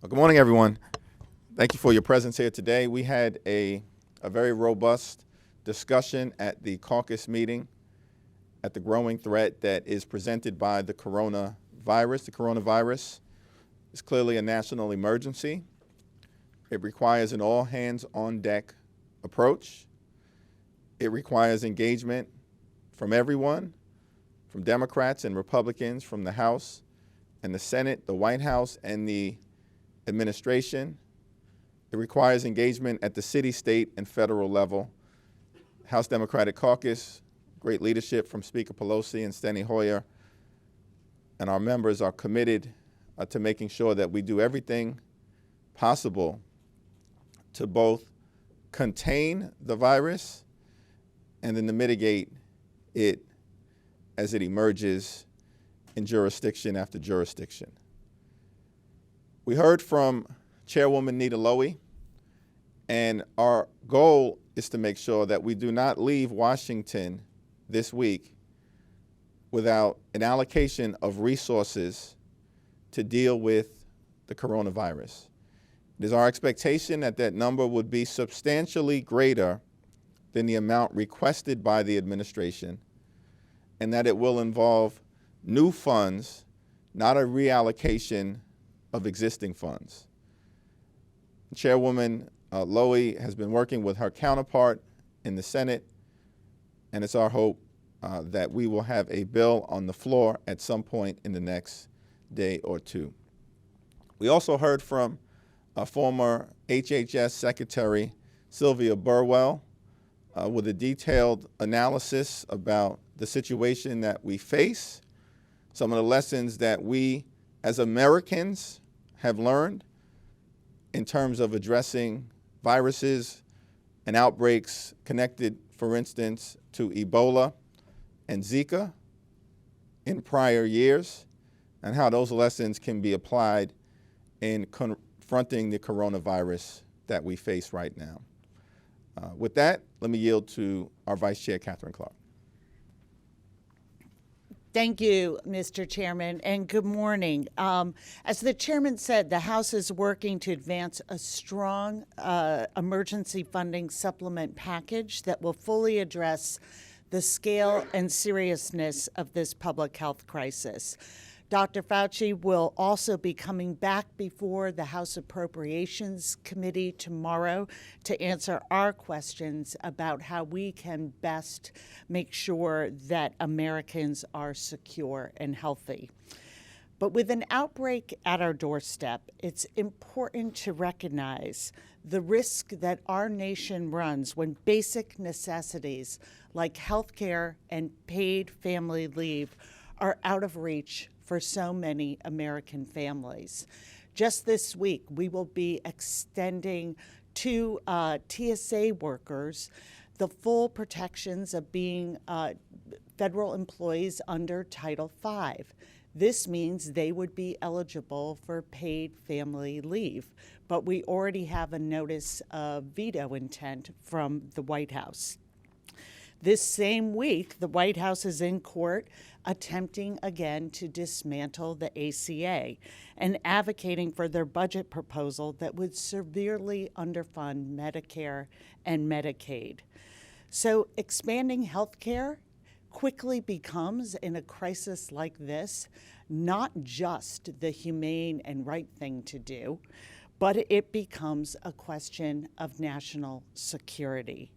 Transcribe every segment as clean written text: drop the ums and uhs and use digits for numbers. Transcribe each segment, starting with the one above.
Well, good morning, everyone. Thank you for your presence here today. We had a very robust discussion at the caucus meeting at the growing threat that is presented by the coronavirus. The coronavirus is clearly a national emergency. It requires an all-hands-on-deck approach. It requires engagement from everyone, from Democrats and Republicans, from the House and the Senate, the White House, and the administration. It requires engagement at the city, state, and federal level. House Democratic Caucus, great leadership from Speaker Pelosi and Steny Hoyer, and our members are committed to making sure that we do everything possible to both contain the virus and then to mitigate it as it emerges in jurisdiction after jurisdiction. We heard from Chairwoman Nita Lowey, and our goal is to make sure that we do not leave Washington this week without an allocation of resources to deal with the coronavirus. It is our expectation that that number would be substantially greater than the amount requested by the administration, and that it will involve new funds, not a reallocation of existing funds. Chairwoman Lowey has been working with her counterpart in the Senate, and it's our hope that we will have a bill on the floor at some point in the next day or two. We also heard from former HHS Secretary Sylvia Burwell with a detailed analysis about the situation that we face, some of the lessons that we as Americans have learned in terms of addressing viruses and outbreaks connected, for instance, to Ebola and Zika in prior years, and how those lessons can be applied in confronting the coronavirus that we face right now. With that, let me yield to our Vice Chair, Katherine Clark. Thank you, Mr. Chairman, and good morning. As the chairman said, the House is working to advance a strong emergency funding supplement package that will fully address the scale and seriousness of this public health crisis. Dr. Fauci will also be coming back before the House Appropriations Committee tomorrow to answer our questions about how we can best make sure that Americans are secure and healthy. But with an outbreak at our doorstep, it's important to recognize the risk that our nation runs when basic necessities like health care and paid family leave are out of reach for so many American families. Just this week, we will be extending to TSA workers the full protections of being federal employees under Title V. This means they would be eligible for paid family leave, but we already have a notice of veto intent from the White House. This same week, the White House is in court attempting again to dismantle the ACA and advocating for their budget proposal that would severely underfund Medicare and Medicaid. So expanding health care quickly becomes, in a crisis like this, not just the humane and right thing to do, but it becomes a question of national security.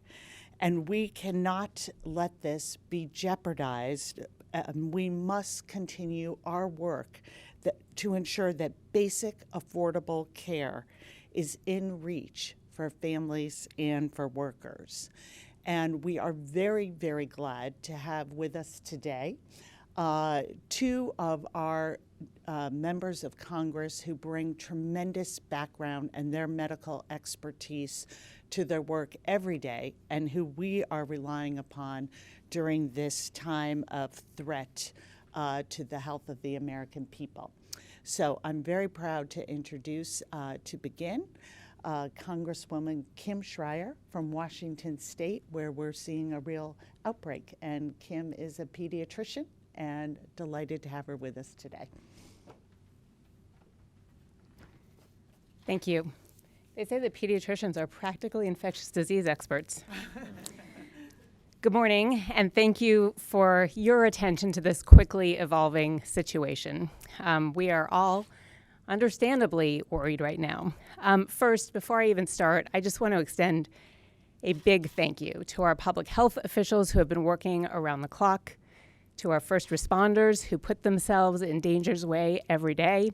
And we cannot let this be jeopardized. We must continue our work to ensure that basic, affordable care is in reach for families and for workers. And we are very, very glad to have with us today two of our members of Congress who bring tremendous background and their medical expertise to their work every day and who we are relying upon during this time of threat to the health of the American people. So I'm very proud to introduce, to begin, Congresswoman Kim Schreier from Washington State, where we're seeing a real outbreak. And Kim is a pediatrician, and delighted to have her with us today. Thank you. They say that pediatricians are practically infectious disease experts. Good morning, and thank you for your attention to this quickly evolving situation. We are all understandably worried right now. First, before I even start, I just want to extend a big thank you to our public health officials who have been working around the clock, to our first responders who put themselves in danger's way every day,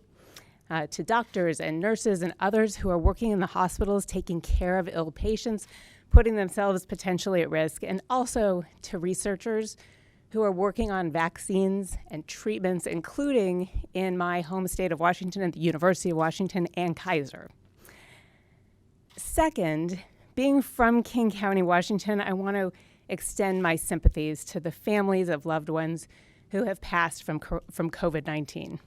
to doctors and nurses and others who are working in the hospitals taking care of ill patients, putting themselves potentially at risk, and also to researchers who are working on vaccines and treatments, including in my home state of Washington at the University of Washington and Kaiser. Second, being from King County, Washington, I want to extend my sympathies to the families of loved ones who have passed from COVID-19.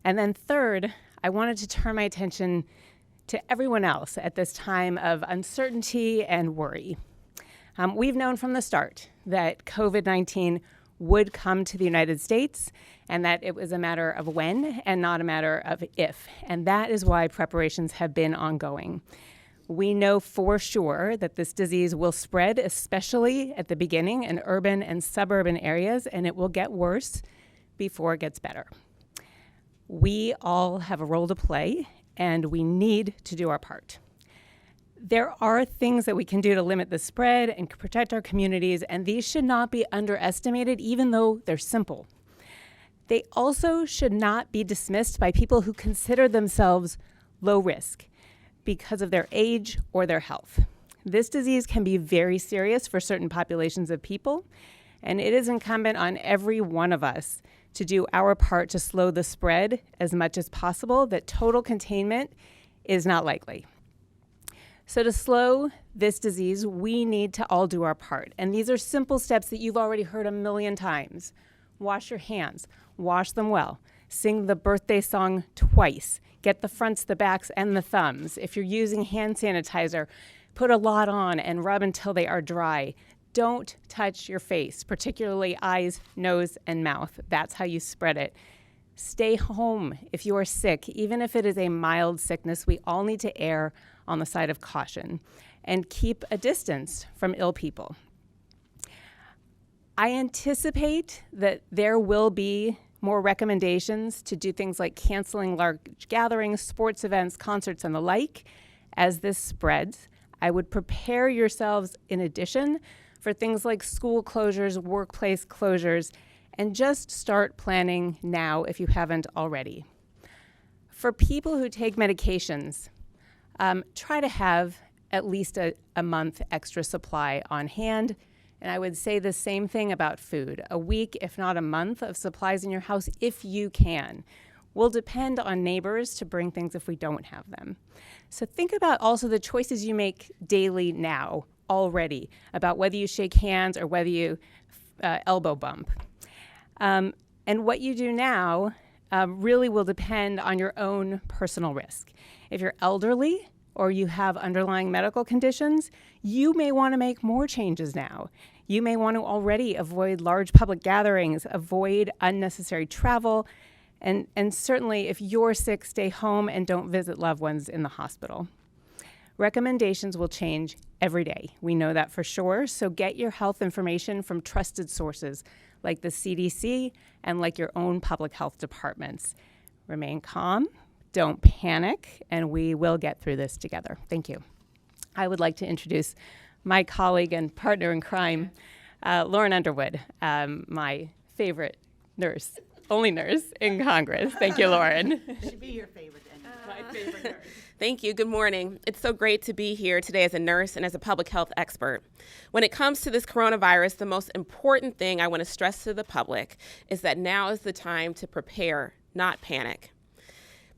And then third, I wanted to turn my attention to everyone else at this time of uncertainty and worry. We've known from the start that COVID-19 would come to the United States and that it was a matter of when and not a matter of if. And that is why preparations have been ongoing. We know for sure that this disease will spread, especially at the beginning in urban and suburban areas, and it will get worse before it gets better. We all have a role to play, and we need to do our part. There are things that we can do to limit the spread and protect our communities, and these should not be underestimated, even though they're simple. They also should not be dismissed by people who consider themselves low risk because of their age or their health. This disease can be very serious for certain populations of people, and it is incumbent on every one of us to do our part to slow the spread as much as possible, that total containment is not likely. So to slow this disease, we need to all do our part. And these are simple steps that you've already heard a million times. Wash your hands, wash them well, sing the birthday song twice, get the fronts, the backs, and the thumbs. If you're using hand sanitizer, put a lot on and rub until they are dry. Don't touch your face, particularly eyes, nose, and mouth. That's how you spread it. Stay home if you are sick, even if it is a mild sickness. We all need to err on the side of caution and keep a distance from ill people. I anticipate that there will be more recommendations to do things like canceling large gatherings, sports events, concerts, and the like as this spreads. I would prepare yourselves in addition for things like school closures, workplace closures, and just start planning now if you haven't already. For people who take medications, try to have at least a month extra supply on hand. And I would say the same thing about food. A week, if not a month, of supplies in your house if you can. We'll depend on neighbors to bring things if we don't have them. So think about also the choices you make daily now already about whether you shake hands or whether you elbow bump. And what you do now really will depend on your own personal risk. If you're elderly or you have underlying medical conditions, you may want to make more changes now. You may want to already avoid large public gatherings, avoid unnecessary travel, and certainly if you're sick, stay home and don't visit loved ones in the hospital. Recommendations will change every day. We know that for sure, so get your health information from trusted sources like the CDC and like your own public health departments. Remain calm, don't panic, and we will get through this together. Thank you. I would like to introduce my colleague and partner in crime, Lauren Underwood, my favorite nurse, only nurse in Congress. Thank you, Lauren. Should be your favorite. My favorite nurse. Thank you. Good morning. It's so great to be here today as a nurse and as a public health expert. When it comes to this coronavirus, the most important thing I want to stress to the public is that now is the time to prepare, not panic.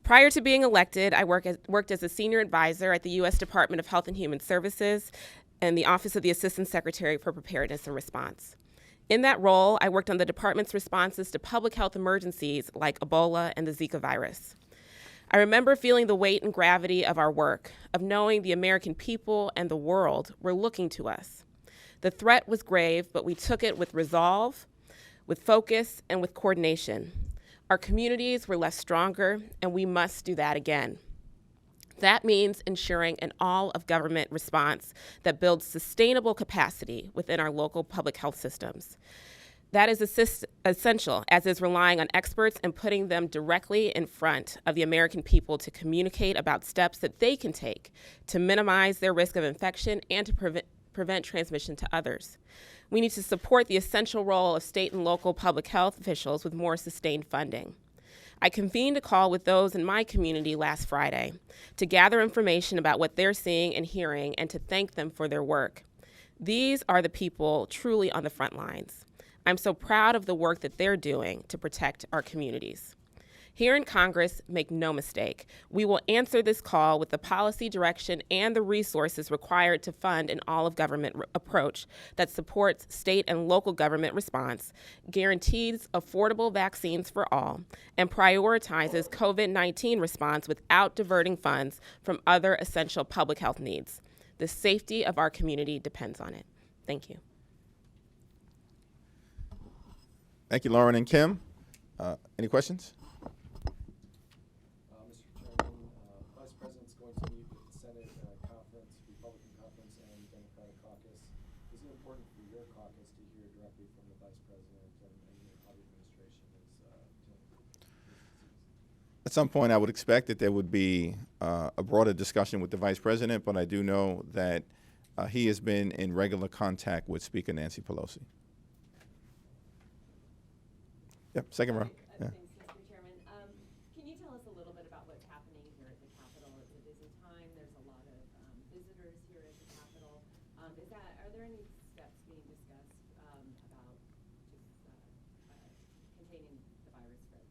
Prior to being elected, I worked as a senior advisor at the U.S. Department of Health and Human Services and the Office of the Assistant Secretary for Preparedness and Response. In that role, I worked on the department's responses to public health emergencies like Ebola and the Zika virus. I remember feeling the weight and gravity of our work, of knowing the American people and the world were looking to us. The threat was grave, but we took it with resolve, with focus, and with coordination. Our communities were left stronger, and we must do that again. That means ensuring an all-of-government response that builds sustainable capacity within our local public health systems. That is essential, as is relying on experts and putting them directly in front of the American people to communicate about steps that they can take to minimize their risk of infection and to prevent transmission to others. We need to support the essential role of state and local public health officials with more sustained funding. I convened a call with those in my community last Friday to gather information about what they're seeing and hearing and to thank them for their work. These are the people truly on the front lines. I'm so proud of the work that they're doing to protect our communities. Here in Congress, make no mistake, we will answer this call with the policy direction and the resources required to fund an all-of-government approach that supports state and local government response, guarantees affordable vaccines for all, and prioritizes COVID-19 response without diverting funds from other essential public health needs. The safety of our community depends on it. Thank you. Thank you, Lauren and Kim. Any questions? Mr. Chairman, Vice President's going to meet with the Senate conference, Republican conference, and Democratic caucus. Is it important for your caucus to hear directly from the Vice President and how the administration is dealing with this disease? At some point, I would expect that there would be a broader discussion with the Vice President, but I do know that he has been in regular contact with Speaker Nancy Pelosi. Yep, second row. Yeah. Thanks, Mr. Chairman. Can you tell us a little bit about what's happening here at the Capitol? It's a busy time. There's a lot of visitors here at the Capitol. Are there any steps being discussed about just containing the virus spread?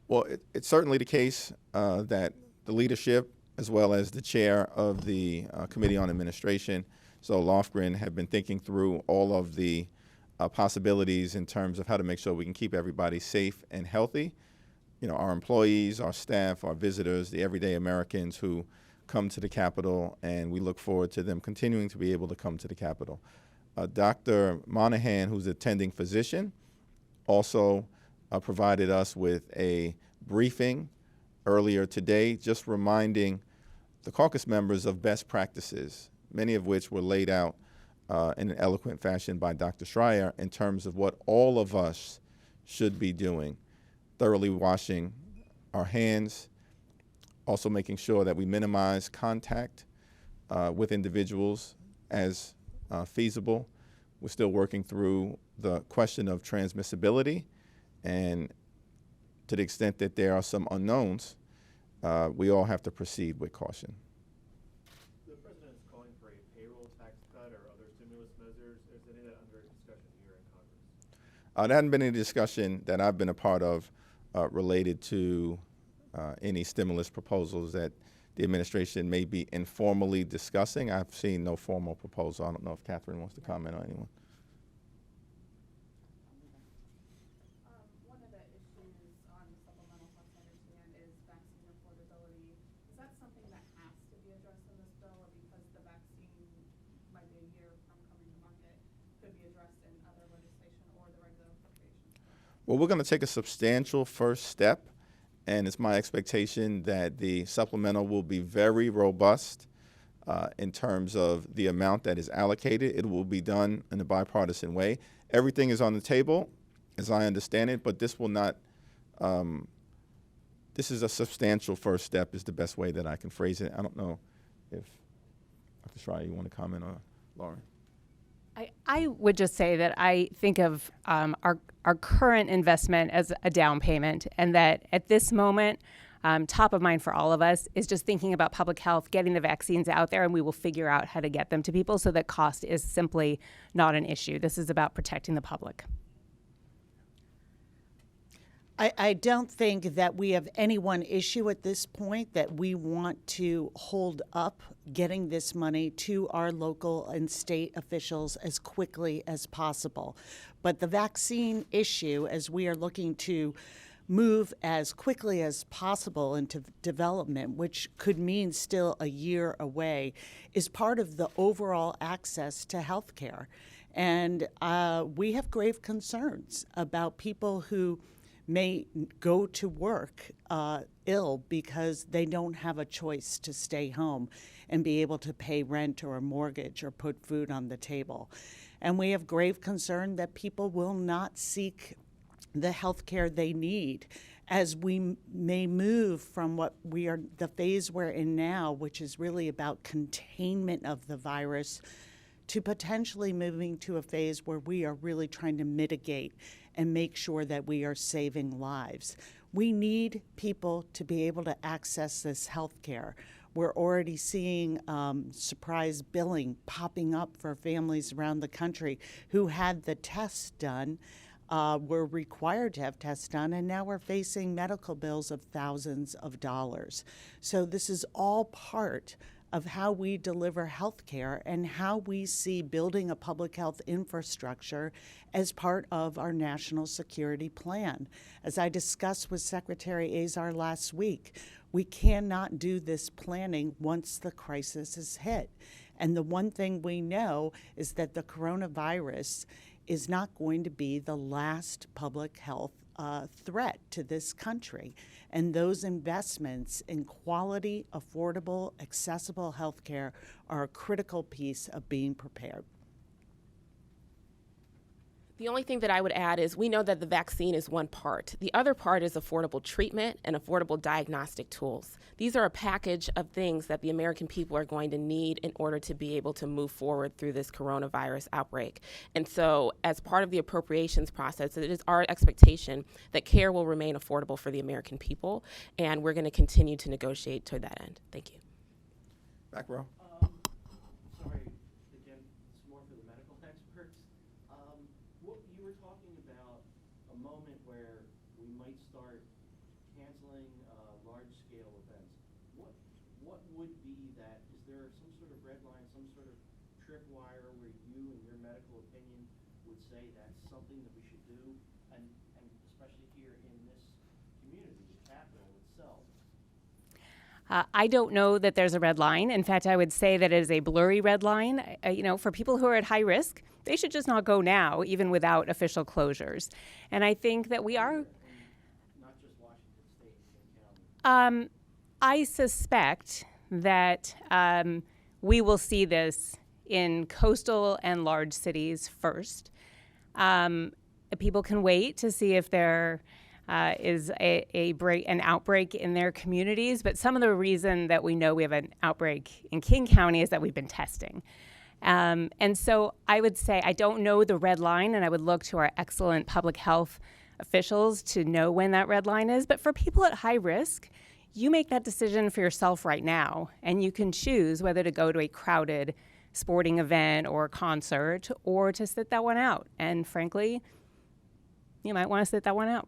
Well, it's certainly the case that the leadership, as well as the chair of the Committee on Administration, Zoe Lofgren, have been thinking through all of the possibilities in terms of how to make sure we can keep everybody safe and healthy. You know, our employees, our staff, our visitors, the everyday Americans who come to the Capitol, and we look forward to them continuing to be able to come to the Capitol. Dr. Monahan, who's an attending physician, also provided us with a briefing earlier today, just reminding the caucus members of best practices, many of which were laid out in an eloquent fashion by Dr. Schreier in terms of what all of us should be doing, thoroughly washing our hands, also making sure that we minimize contact with individuals as feasible. We're still working through the question of transmissibility, and to the extent that there are some unknowns, we all have to proceed with caution. The president is calling for a payroll tax cut or other stimulus measures. Is any of that under discussion here in Congress? There hasn't been any discussion that I've been a part of related to any stimulus proposals that the administration may be informally discussing. I've seen no formal proposal. I don't know if Catherine wants to comment on anyone. One of the issues on supplemental help, I understand, is vaccine affordability. Is that something that has to be addressed in this bill, or because the vaccine might be a year from coming to market, could be addressed in other legislation or the regular appropriations bill? Well, we're going to take a substantial first step, and it's my expectation that the supplemental will be very robust in terms of the amount that is allocated. It will be done in a bipartisan way. Everything is on the table, as I understand it, but this will not, this is a substantial first step is the best way that I can phrase it. I don't know if Dr. Schreier, you want to comment, or Lauren? I would just say that I think of our current investment as a down payment, and that at this moment, top of mind for all of us is just thinking about public health, getting the vaccines out there, and we will figure out how to get them to people so that cost is simply not an issue. This is about protecting the public. I don't think that we have any one issue at this point that we want to hold up getting this money to our local and state officials as quickly as possible. But the vaccine issue, as we are looking to move as quickly as possible into development, which could mean still a year away, is part of the overall access to health care. And we have grave concerns about people who may go to work ill because they don't have a choice to stay home and be able to pay rent or a mortgage or put food on the table. And we have grave concern that people will not seek the health care they need as we may move from what we are, the phase we're in now, which is really about containment of the virus, to potentially moving to a phase where we are really trying to mitigate and make sure that we are saving lives. We need people to be able to access this health care. We're already seeing surprise billing popping up for families around the country who had the tests done, were required to have tests done, and now we're facing medical bills of thousands of dollars. So this is all part of how we deliver health care and how we see building a public health infrastructure as part of our national security plan. As I discussed with Secretary Azar last week, we cannot do this planning once the crisis is hit. And the one thing we know is that the coronavirus is not going to be the last public health threat to this country. And those investments in quality, affordable, accessible health care are a critical piece of being prepared. The only thing that I would add is we know that the vaccine is one part. The other part is affordable treatment and affordable diagnostic tools. These are a package of things that the American people are going to need in order to be able to move forward through this coronavirus outbreak. And so as part of the appropriations process, it is our expectation that care will remain affordable for the American people, and we're going to continue to negotiate to that end. Thank you. Back row. Sorry, again, it's more for the medical experts. What you were talking about a moment where we might start canceling large-scale events. What would be that? Is there some sort of red line, some sort of tripwire where you, in your medical opinion, would say that's something that we should do, and especially here in this community, the capital itself? I don't know that there's a red line. In fact, I would say that it is a blurry red line. For people who are at high risk, they should just not go now, even without official closures. And I think that we are. Not just Washington State and County. I suspect that we will see this in coastal and large cities first. People can wait to see if there is an outbreak in their communities, but some of the reason that we know we have an outbreak in King County is that we've been testing. And so I would say I don't know the red line, and I would look to our excellent public health officials to know when that red line is. But for people at high risk, you make that decision for yourself right now, and you can choose whether to go to a crowded sporting event or concert or to sit that one out. And frankly, you might want to sit that one out.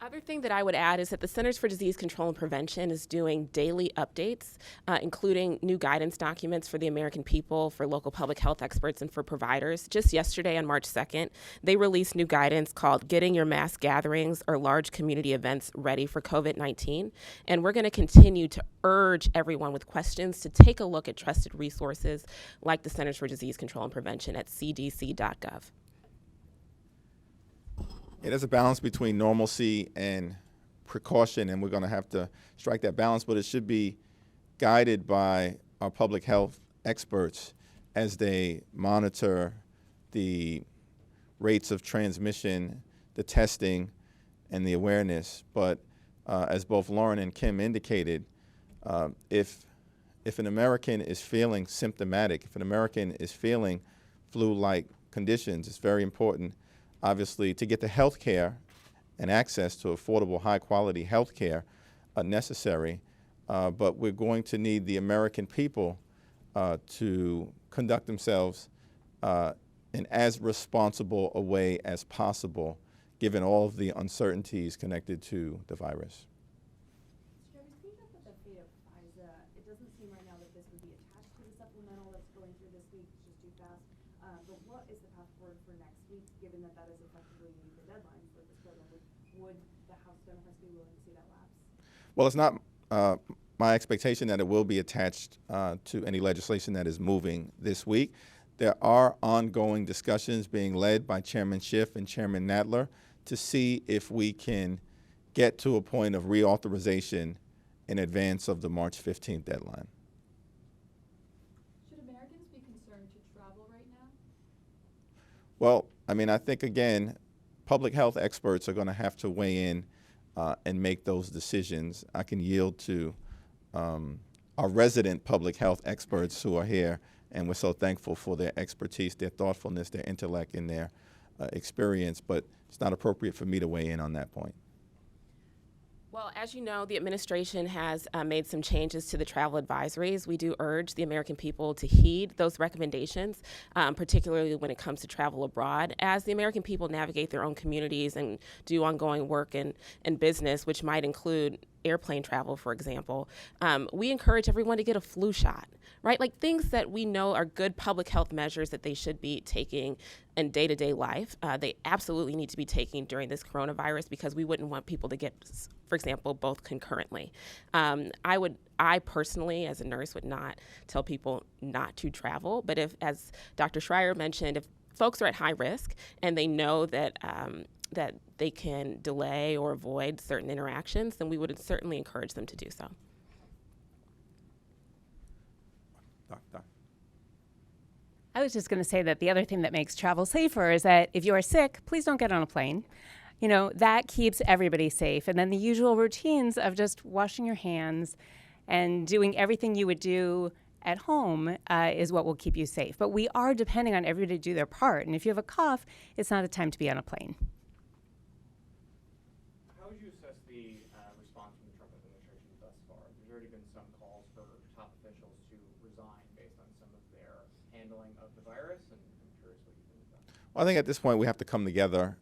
Other thing that I would add is that the Centers for Disease Control and Prevention is doing daily updates, including new guidance documents for the American people, for local public health experts, and for providers. Just yesterday on March 2nd, they released new guidance called Getting Your Mass Gatherings or Large Community Events Ready for COVID-19. And we're going to continue to urge everyone with questions to take a look at trusted resources like the Centers for Disease Control and Prevention at cdc.gov. There's a balance between normalcy and precaution, and we're going to have to strike that balance, but it should be guided by our public health experts as they monitor the rates of transmission, the testing, and the awareness. But as both Lauren and Kim indicated, if an American is feeling symptomatic, if an American is feeling flu-like conditions, it's very important, obviously, to get the health care and access to affordable, high-quality health care necessary. But we're going to need the American people to conduct themselves in as responsible a way as possible, given all of the uncertainties connected to the virus. Jerry, can you talk about the fate of FISA? It doesn't seem right now that this would be attached to the supplemental that's going through this week, it's just too fast. But what is the path forward for next week, given that that is effectively the deadline for this program? Would the House Democrats be willing to see that lapse? Well, it's not my expectation that it will be attached to any legislation that is moving this week. There are ongoing discussions being led by Chairman Schiff and Chairman Nadler to see if we can get to a point of reauthorization in advance of the March 15th deadline. Should Americans be concerned to travel right now? Well, I mean, I think, again, public health experts are going to have to weigh in and make those decisions. I can yield to our resident public health experts who are here, and we're so thankful for their expertise, their thoughtfulness, their intellect, and their experience, but it's not appropriate for me to weigh in on that point. Well, as you know, the administration has made some changes to the travel advisories. We do urge the American people to heed those recommendations, particularly when it comes to travel abroad, as the American people navigate their own communities and do ongoing work and business, which might include airplane travel, for example. We encourage everyone to get a flu shot, right? Like things that we know are good public health measures that they should be taking in day-to-day life. They absolutely need to be taking during this coronavirus because we wouldn't want people to get, for example, both concurrently. I personally, as a nurse, would not tell people not to travel, but if, as Dr. Schreier mentioned, if folks are at high risk and they know that that they can delay or avoid certain interactions, then we would certainly encourage them to do so. Doctor. I was just going to say that the other thing that makes travel safer is that if you are sick, please don't get on a plane. You know, that keeps everybody safe. And then the usual routines of just washing your hands and doing everything you would do at home is what will keep you safe. But we are depending on everybody to do their part. And if you have a cough, it's not the time to be on a plane. How would you assess the response from the Trump administration thus far? There's already been some calls for top officials to resign based on some of their handling of the virus, and I'm curious what you think of that. Well, I think at this point we have to come together,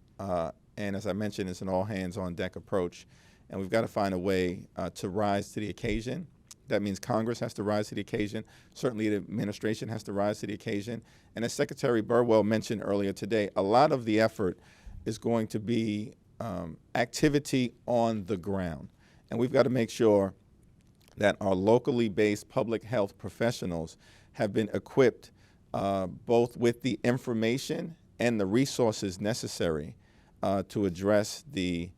and as I mentioned, it's an all-hands-on-deck approach, and we've got to find a way to rise to the occasion. That means Congress has to rise to the occasion. Certainly the administration has to rise to the occasion. And as Secretary Burwell mentioned earlier today, a lot of the effort is going to be activity on the ground. And we've got to make sure that our locally based public health professionals have been equipped both with the information and the resources necessary to address the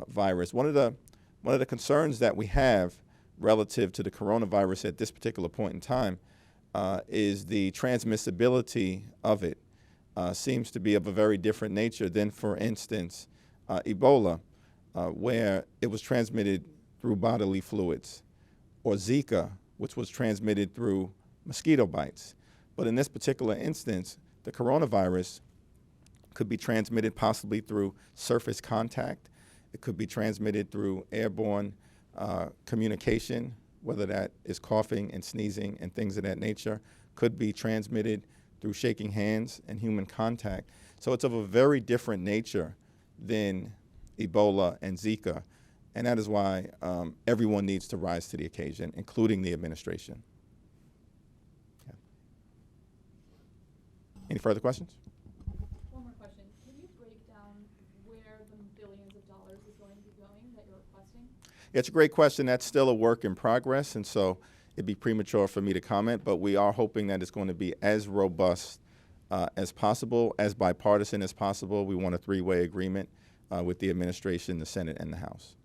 virus. One of the concerns that we have relative to the coronavirus at this particular point in time is the transmissibility of it seems to be of a very different nature than, for instance, Ebola, where it was transmitted through bodily fluids, or Zika, which was transmitted through mosquito bites. But in this particular instance, the coronavirus could be transmitted possibly through surface contact. It could be transmitted through airborne communication, whether that is coughing and sneezing and things of that nature, could be transmitted through shaking hands and human contact. So it's of a very different nature than Ebola and Zika, and that is why everyone needs to rise to the occasion, including the administration. Yeah. Any further questions? One more question. Can you break down where the billions of dollars is going to be going that you're requesting? Yeah, it's a great question. That's still a work in progress, and so it'd be premature for me to comment, but we are hoping that it's going to be as robust as possible, as bipartisan as possible. We want a three-way agreement with the administration, the Senate, and the House.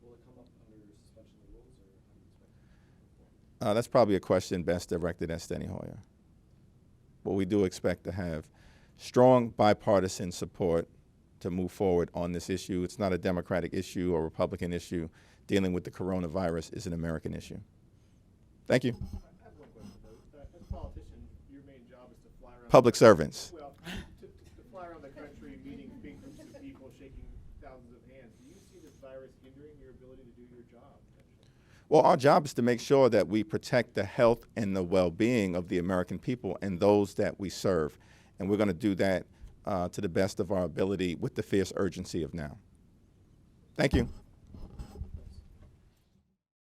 Will it come up under suspension of rules, or how do you expect it? That's probably a question best directed at Steny Hoyer. But we do expect to have strong bipartisan support to move forward on this issue. It's not a Democratic issue or Republican issue. Dealing with the coronavirus is an American issue. Thank you. I have one question, though. As a politician, your main job is to fly around. Public servants. Well, to fly around the country, meeting big groups of people, shaking thousands of hands. Do you see this virus hindering your ability to do your job? Well, our job is to make sure that we protect the health and the well-being of the American people and those that we serve. And we're going to do that to the best of our ability with the fierce urgency of now. Thank you.